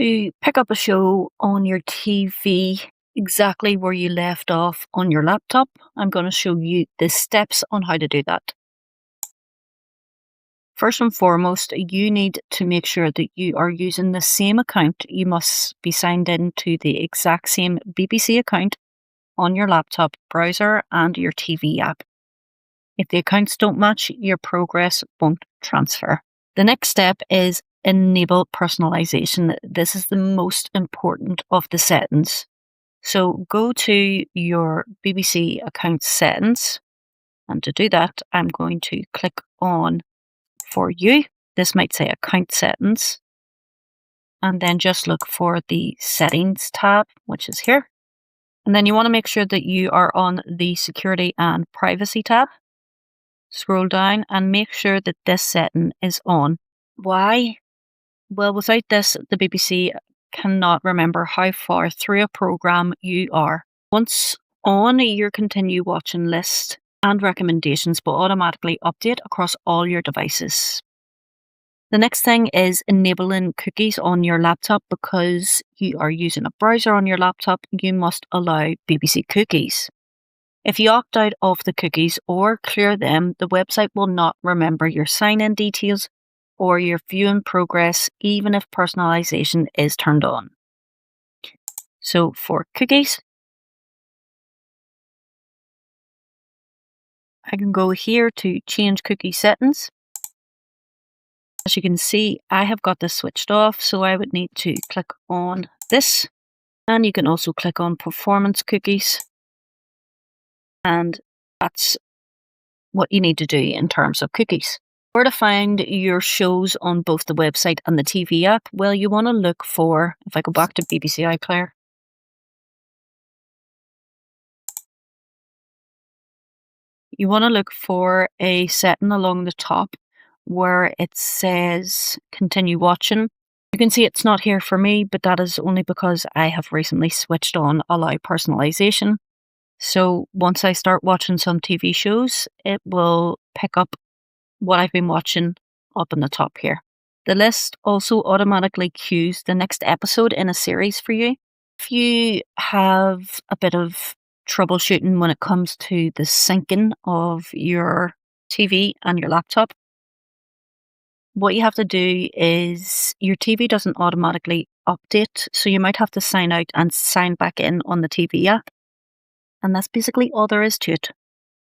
To pick up a show on your TV exactly where you left off on your laptop, I'm going to show you the steps on how to do that. First and foremost, you need to make sure that you are using the same account. You must be signed in to the exact same BBC account on your laptop browser and your TV app. If the accounts don't match, your progress won't transfer. The next step is enable personalization. This is the most important of the settings. So go to your BBC account settings, and to do that, I'm going to click on For You. This might say account settings, and then just look for the settings tab, which is here. And then you want to make sure that you are on the security and privacy tab. Scroll down and make sure that this setting is on. Why? Well, without this, the BBC cannot remember how far through a programme you are. Once on, your continue watching list and recommendations will automatically update across all your devices. The next thing is enabling cookies on your laptop. Because you are using a browser on your laptop, you must allow BBC cookies. If you opt out of the cookies or clear them, the website will not remember your sign-in details or your viewing progress, even if personalisation is turned on. So for cookies, I can go here to change cookie settings. As you can see, I have got this switched off, so I would need to click on this. And you can also click on performance cookies. And that's what you need to do in terms of cookies. Where to find your shows on both the website and the TV app? Well, you want to look for, if I go back to BBC iPlayer, you want to look for a setting along the top where it says continue watching. You can see it's not here for me, but that is only because I have recently switched on allow personalisation. So once I start watching some TV shows, it will pick up what I've been watching up in the top here. The list also automatically queues the next episode in a series for you. If you have a bit of troubleshooting when it comes to the syncing of your TV and your laptop, what you have to do is your TV doesn't automatically update, so you might have to sign out and sign back in on the TV app. And that's basically all there is to it.